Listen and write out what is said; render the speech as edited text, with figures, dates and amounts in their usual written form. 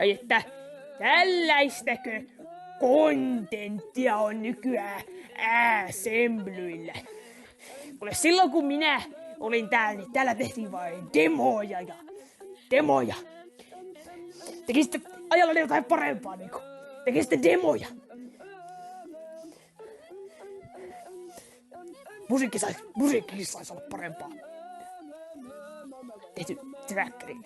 Ai että tällaistakö kontenttia on nykyään assemblyillä? Kuule silloin kun minä olin täällä, niin täällä tehtiin vain demoja. Tekisitte ajalla jotain parempaa niinku. Tekisitte demoja. Musiikki saisi olla parempaa. Tehty trackeri.